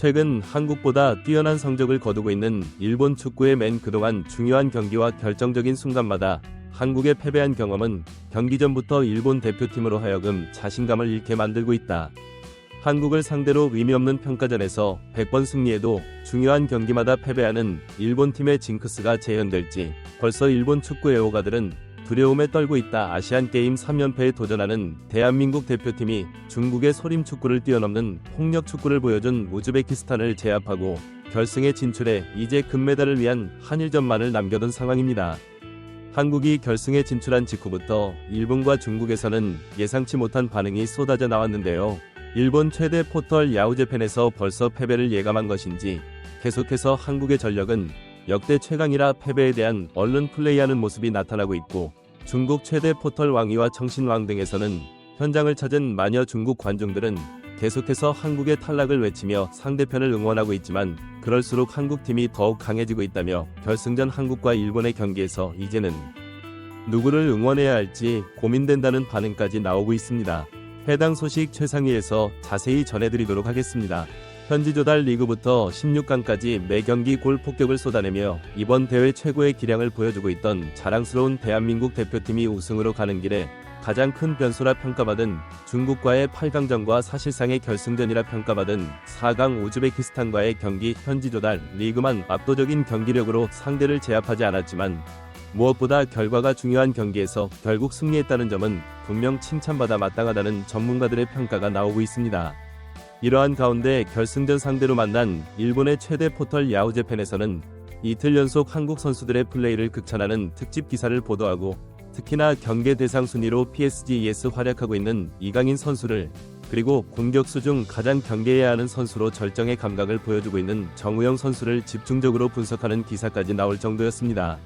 최근 한국보다 뛰어난 성적을 거두고 있는 일본 축구의 맨 그동안 중요한 경기와 결정적인 순간마다 한국에 패배한 경험은 경기 전부터 일본 대표팀으로 하여금 자신감을 잃게 만들고 있다. 한국을 상대로 의미 없는 평가전에서 100번 승리해도 중요한 경기마다 패배하는 일본 팀의 징크스가 재현될지 벌써 일본 축구 애호가들은 두려움에 떨고 있다. 아시안게임 3연패에 도전하는 대한민국 대표팀이 중국의 소림 축구를 뛰어넘는 폭력 축구를 보여준 우즈베키스탄을 제압하고 결승에 진출해 이제 금메달을 위한 한일전만을 남겨둔 상황입니다. 한국이 결승에 진출한 직후부터 일본과 중국에서는 예상치 못한 반응이 쏟아져 나왔는데요. 일본 최대 포털 야후재팬에서 벌써 패배를 예감한 것인지 계속해서 한국의 전력은 역대 최강이라 패배에 대한 얼른 플레이하는 모습이 나타나고 있고, 중국 최대 포털 왕이와 청신왕 등에서는 현장을 찾은 마녀 중국 관중들은 계속해서 한국의 탈락을 외치며 상대편을 응원하고 있지만 그럴수록 한국팀이 더욱 강해지고 있다며 결승전 한국과 일본의 경기에서 이제는 누구를 응원해야 할지 고민된다는 반응까지 나오고 있습니다. 해당 소식 최상위에서 자세히 전해드리도록 하겠습니다. 현지 조달 리그부터 16강까지 매경기 골 폭격을 쏟아내며 이번 대회 최고의 기량을 보여주고 있던 자랑스러운 대한민국 대표팀이 우승으로 가는 길에 가장 큰 변수라 평가받은 중국과의 8강전과 사실상의 결승전이라 평가받은 4강 우즈베키스탄과의 경기, 현지 조달 리그만 압도적인 경기력으로 상대를 제압하지 않았지만 무엇보다 결과가 중요한 경기에서 결국 승리했다는 점은 분명 칭찬받아 마땅하다는 전문가들의 평가가 나오고 있습니다. 이러한 가운데 결승전 상대로 만난 일본의 최대 포털 야후재팬에서는 이틀 연속 한국 선수들의 플레이를 극찬하는 특집 기사를 보도하고, 특히나 경계 대상 순위로 PSG에서 활약하고 있는 이강인 선수를, 그리고 공격수 중 가장 경계해야 하는 선수로 절정의 감각을 보여주고 있는 정우영 선수를 집중적으로 분석하는 기사까지 나올 정도였습니다.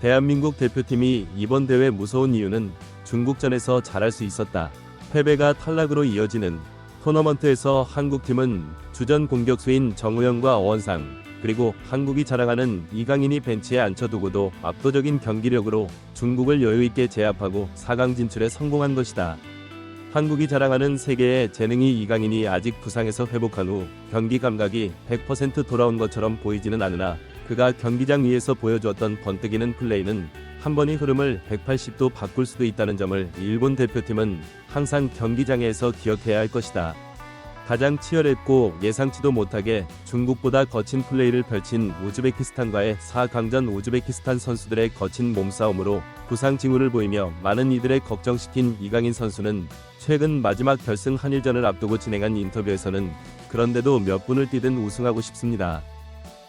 대한민국 대표팀이 이번 대회 무서운 이유는 중국전에서 잘할 수 있었다. 패배가 탈락으로 이어지는 토너먼트에서 한국팀은 주전 공격수인 정우영과 어원상, 그리고 한국이 자랑하는 이강인이 벤치에 앉혀두고도 압도적인 경기력으로 중국을 여유있게 제압하고 4강 진출에 성공한 것이다. 한국이 자랑하는 세계의 재능이 이강인이 아직 부상에서 회복한 후 경기 감각이 100% 돌아온 것처럼 보이지는 않으나 그가 경기장 위에서 보여주었던 번뜩이는 플레이는 한 번의 흐름을 180도 바꿀 수도 있다는 점을 일본 대표팀은 항상 경기장에서 기억해야 할 것이다. 가장 치열했고 예상치도 못하게 중국보다 거친 플레이를 펼친 우즈베키스탄과의 4강전 우즈베키스탄 선수들의 거친 몸싸움으로 부상 징후를 보이며 많은 이들의 걱정시킨 이강인 선수는 최근 마지막 결승 한일전을 앞두고 진행한 인터뷰에서는 그런데도 몇 분을 뛰든 우승하고 싶습니다.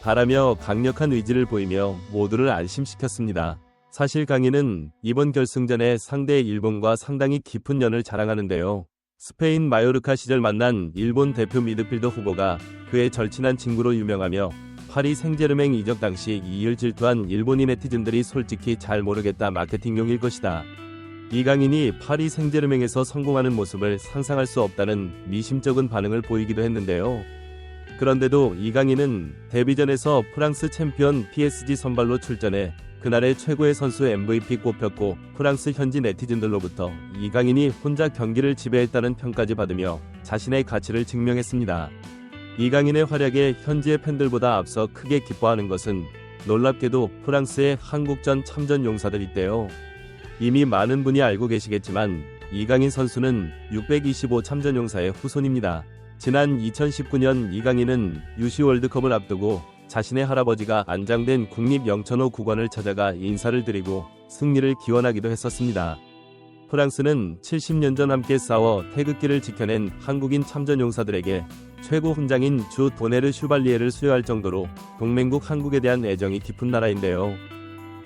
바라며 강력한 의지를 보이며 모두를 안심시켰습니다. 사실 강인은 이번 결승전에 상대 일본과 상당히 깊은 연을 자랑하는데요. 스페인 마요르카 시절 만난 일본 대표 미드필더 후보가 그의 절친한 친구로 유명하며 파리 생제르맹 이적 당시 이을 질투한 일본인 네티즌들이 솔직히 잘 모르겠다 마케팅용일 것이다. 이강인이 파리 생제르맹에서 성공하는 모습을 상상할 수 없다는 미심쩍은 반응을 보이기도 했는데요. 그런데도 이강인은 데뷔전에서 프랑스 챔피언 PSG 선발로 출전해 그날의 최고의 선수 MVP 꼽혔고, 프랑스 현지 네티즌들로부터 이강인이 혼자 경기를 지배했다는 평까지 받으며 자신의 가치를 증명했습니다. 이강인의 활약에 현지의 팬들보다 앞서 크게 기뻐하는 것은 놀랍게도 프랑스의 한국전 참전 용사들인데요. 이미 많은 분이 알고 계시겠지만 이강인 선수는 625 참전 용사의 후손입니다. 지난 2019년 이강인은 유시 월드컵을 앞두고 자신의 할아버지가 안장된 국립 영천호 국원을 찾아가 인사를 드리고 승리를 기원하기도 했었습니다. 프랑스는 70년 전 함께 싸워 태극기를 지켜낸 한국인 참전용사들에게 최고 훈장인 주 도네르 슈발리에를 수여할 정도로 동맹국 한국에 대한 애정이 깊은 나라인데요.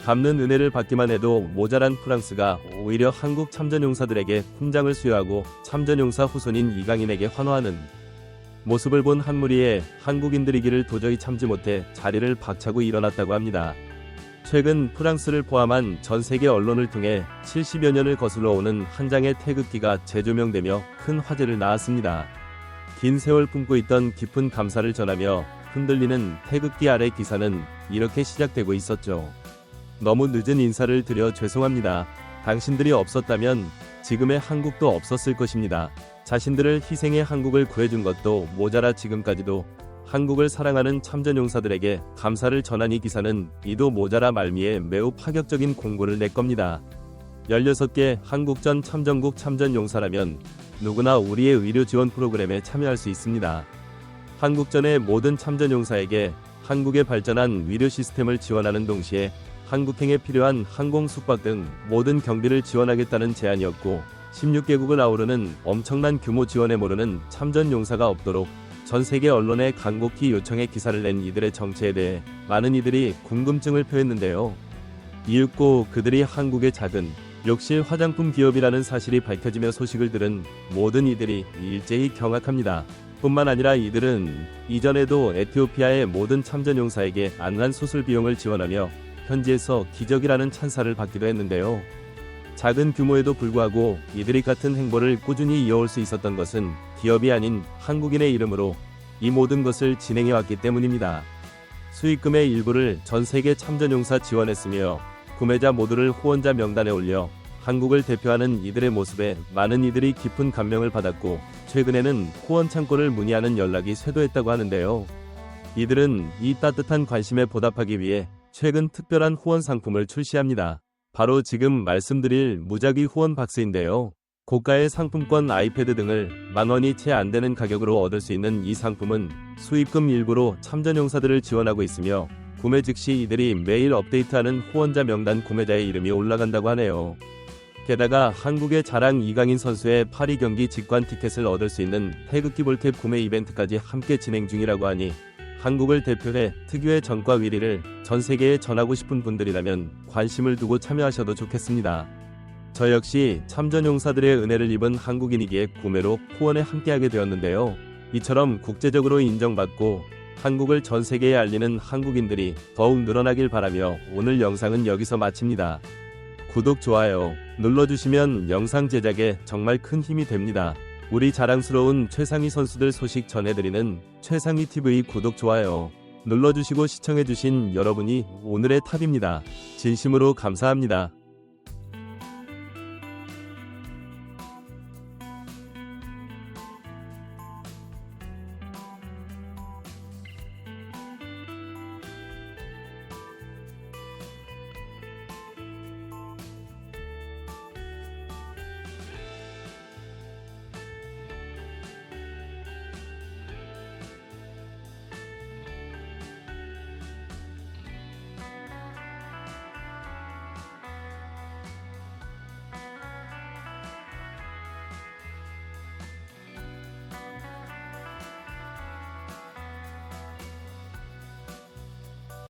갚는 은혜를 받기만 해도 모자란 프랑스가 오히려 한국 참전용사들에게 훈장을 수여하고 참전용사 후손인 이강인에게 환호하는 모습을 본 한 무리의 한국인들이기를 도저히 참지 못해 자리를 박차고 일어났다고 합니다. 최근 프랑스를 포함한 전 세계 언론을 통해 70여 년을 거슬러 오는 한 장의 태극기가 재조명되며 큰 화제를 낳았습니다. 긴 세월 품고 있던 깊은 감사를 전하며 흔들리는 태극기 아래 기사는 이렇게 시작되고 있었죠. 너무 늦은 인사를 드려 죄송합니다. 당신들이 없었다면 지금의 한국도 없었을 것입니다. 자신들을 희생해 한국을 구해준 것도 모자라 지금까지도 한국을 사랑하는 참전용사들에게 감사를 전한 이 기사는 이도 모자라 말미에 매우 파격적인 공고를 낼 겁니다. 16개 한국전 참전국 참전용사라면 누구나 우리의 의료 지원 프로그램에 참여할 수 있습니다. 한국전의 모든 참전용사에게 한국의 발전한 의료 시스템을 지원하는 동시에 한국행에 필요한 항공 숙박 등 모든 경비를 지원하겠다는 제안이었고, 16개국을 아우르는 엄청난 규모 지원에 모르는 참전용사가 없도록 전 세계 언론에 간곡히 요청해 기사를 낸 이들의 정체에 대해 많은 이들이 궁금증을 표했는데요. 이윽고 그들이 한국의 작은 욕실 화장품 기업이라는 사실이 밝혀지며 소식을 들은 모든 이들이 일제히 경악합니다. 뿐만 아니라 이들은 이전에도 에티오피아의 모든 참전용사에게 안간 수술 비용을 지원하며 현지에서 기적이라는 찬사를 받기도 했는데요. 작은 규모에도 불구하고 이들이 같은 행보를 꾸준히 이어올 수 있었던 것은 기업이 아닌 한국인의 이름으로 이 모든 것을 진행해왔기 때문입니다. 수익금의 일부를 전 세계 참전용사 지원했으며 구매자 모두를 후원자 명단에 올려 한국을 대표하는 이들의 모습에 많은 이들이 깊은 감명을 받았고, 최근에는 후원 창고를 문의하는 연락이 쇄도했다고 하는데요. 이들은 이 따뜻한 관심에 보답하기 위해 최근 특별한 후원 상품을 출시합니다. 바로 지금 말씀드릴 무작위 후원 박스인데요. 고가의 상품권 아이패드 등을 10,000원이 채 안 되는 가격으로 얻을 수 있는 이 상품은 수익금 일부로 참전용사들을 지원하고 있으며, 구매 즉시 이들이 매일 업데이트하는 후원자 명단 구매자의 이름이 올라간다고 하네요. 게다가 한국의 자랑 이강인 선수의 파리 경기 직관 티켓을 얻을 수 있는 태극기 볼캡 구매 이벤트까지 함께 진행 중이라고 하니, 한국을 대표해 특유의 전과 위리를 전 세계에 전하고 싶은 분들이라면 관심을 두고 참여하셔도 좋겠습니다. 저 역시 참전용사들의 은혜를 입은 한국인이기에 구매로 후원에 함께하게 되었는데요. 이처럼 국제적으로 인정받고 한국을 전 세계에 알리는 한국인들이 더욱 늘어나길 바라며 오늘 영상은 여기서 마칩니다. 구독, 좋아요 눌러주시면 영상 제작에 정말 큰 힘이 됩니다. 우리 자랑스러운 최상위 선수들 소식 전해드리는 최상위TV 구독, 좋아요 눌러주시고 시청해주신 여러분이 오늘의 탑입니다. 진심으로 감사합니다.